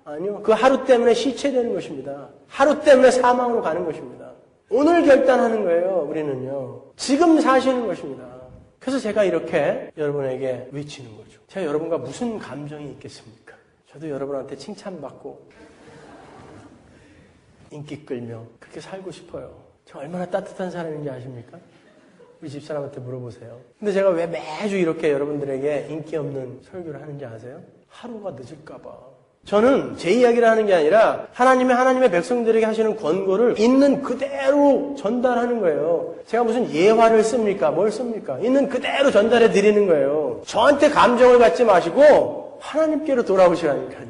아니요. 그 하루 때문에 시체되는 것입니다. 하루 때문에 사망으로 가는 것입니다. 오늘 결단하는 거예요, 우리는요. 지금 사시는 것입니다. 그래서 제가 이렇게 여러분에게 외치는 거죠. 제가 여러분과 무슨 감정이 있겠습니까? 저도 여러분한테 칭찬받고 인기 끌며 그렇게 살고 싶어요. 제가 얼마나 따뜻한 사람인지 아십니까? 우리 집사람한테 물어보세요. 근데 제가 왜 매주 이렇게 여러분들에게 인기 없는 설교를 하는지 아세요? 하루가 늦을까 봐. 저는 제 이야기를 하는 게 아니라 하나님의 백성들에게 하시는 권고를 있는 그대로 전달하는 거예요. 제가 무슨 예화를 씁니까? 뭘 씁니까? 있는 그대로 전달해 드리는 거예요. 저한테 감정을 갖지 마시고 하나님께로 돌아오시라니까요.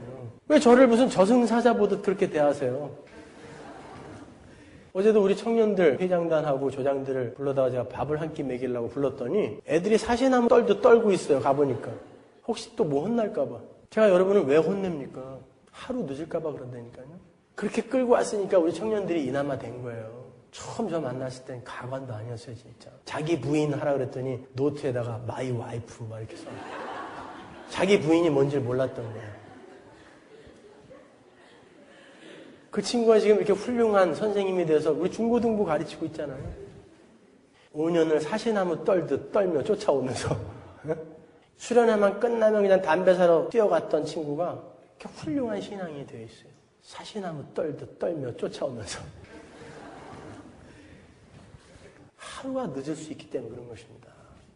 왜 저를 무슨 저승사자 보듯 그렇게 대하세요? 어제도 우리 청년들 회장단하고 조장들을 불러다가 제가 밥을 한 끼 먹이려고 불렀더니 애들이 사시나무 떨도 떨고 있어요. 가보니까. 혹시 또 뭐 혼날까 봐. 제가 여러분을 왜 혼냅니까? 하루 늦을까 봐 그런다니까요. 그렇게 끌고 왔으니까 우리 청년들이 이나마 된 거예요. 처음 저 만났을 땐 가관도 아니었어요, 진짜. 자기 부인 하라 그랬더니 노트에다가 마이 와이프 막 이렇게 써. 자기 부인이 뭔지를 몰랐던 거예요. 그 친구가 지금 이렇게 훌륭한 선생님이 돼서 우리 중고등부 가르치고 있잖아요. 5년을 사시나무 떨듯 떨며 쫓아오면서 수련회만 끝나면 그냥 담배 사러 뛰어갔던 친구가 이렇게 훌륭한 신앙이 되어 있어요. 사시나무 떨듯 떨며 쫓아오면서. 하루가 늦을 수 있기 때문에 그런 것입니다.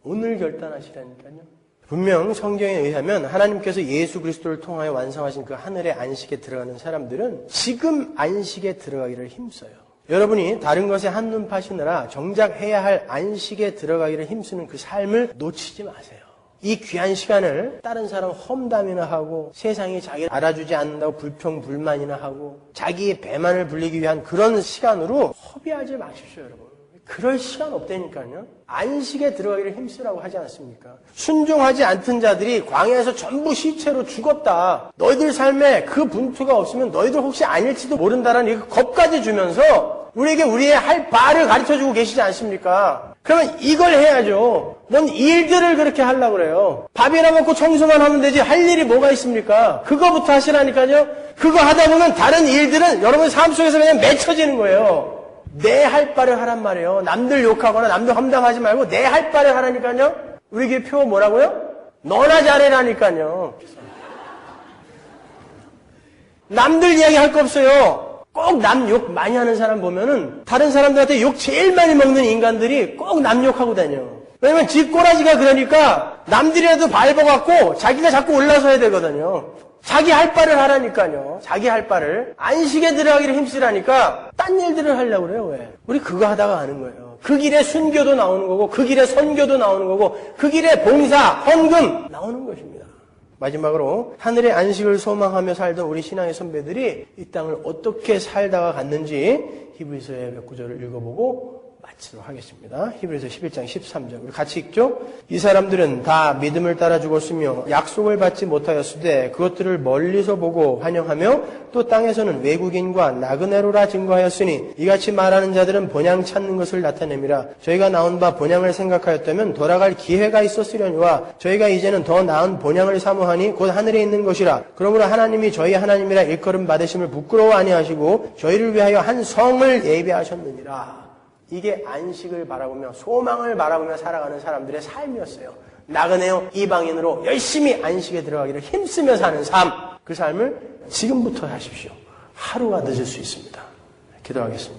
오늘 결단하시라니까요. 분명 성경에 의하면 하나님께서 예수 그리스도를 통하여 완성하신 그 하늘의 안식에 들어가는 사람들은 지금 안식에 들어가기를 힘써요. 여러분이 다른 것에 한눈 파시느라 정작 해야 할 안식에 들어가기를 힘쓰는 그 삶을 놓치지 마세요. 이 귀한 시간을 다른 사람 험담이나 하고 세상이 자기를 알아주지 않는다고 불평불만이나 하고 자기의 배만을 불리기 위한 그런 시간으로 허비하지 마십시오, 여러분. 그럴 시간 없다니까요. 안식에 들어가기를 힘쓰라고 하지 않습니까? 순종하지 않던 자들이 광야에서 전부 시체로 죽었다. 너희들 삶에 그 분투가 없으면 너희들 혹시 아닐지도 모른다라는 이 겁까지 주면서 우리에게 우리의 할 바를 가르쳐주고 계시지 않습니까? 그러면 이걸 해야죠. 뭔 일들을 그렇게 하려고 그래요. 밥이나 먹고 청소만 하면 되지 할 일이 뭐가 있습니까? 그거부터 하시라니까요. 그거 하다 보면 다른 일들은 여러분 삶 속에서 그냥 맺혀지는 거예요. 내 할 바를 하란 말이에요. 남들 욕하거나 남들 험담하지 말고 내 할 바를 하라니까요. 우리 교회 표 뭐라고요? 너나 잘해라니까요. 남들 이야기 할 거 없어요. 꼭 남 욕 많이 하는 사람 보면은 다른 사람들한테 욕 제일 많이 먹는 인간들이 꼭 남 욕하고 다녀. 왜냐면 지 꼬라지가 그러니까 남들이라도 밟아갖고 자기가 자꾸 올라서야 되거든요. 자기 할 바를 하라니까요. 자기 할 바를. 안식에 들어가기를 힘쓰라니까 딴 일들을 하려고 그래요. 왜? 우리 그거 하다가 하는 거예요. 그 길에 순교도 나오는 거고 그 길에 선교도 나오는 거고 그 길에 봉사, 헌금 나오는 것입니다. 마지막으로 하늘의 안식을 소망하며 살던 우리 신앙의 선배들이 이 땅을 어떻게 살다가 갔는지 히브리서의 몇 구절을 읽어보고 마치도록 하겠습니다. 히브리서 11장 13절 우리 같이 읽죠. 이 사람들은 다 믿음을 따라 죽었으며 약속을 받지 못하였으되 그것들을 멀리서 보고 환영하며 또 땅에서는 외국인과 나그네로라 증거하였으니 이같이 말하는 자들은 본향 찾는 것을 나타냅니다. 저희가 나온 바 본향을 생각하였다면 돌아갈 기회가 있었으려니와 저희가 이제는 더 나은 본향을 사모하니 곧 하늘에 있는 것이라. 그러므로 하나님이 저희 하나님이라 일컬음 받으심을 부끄러워 아니하시고 저희를 위하여 한 성을 예비하셨느니라. 이게 안식을 바라보며 소망을 바라보며 살아가는 사람들의 삶이었어요. 나그네요 이방인으로 열심히 안식에 들어가기를 힘쓰며 사는 삶. 그 삶을 지금부터 하십시오. 하루가 늦을 수 있습니다. 기도하겠습니다.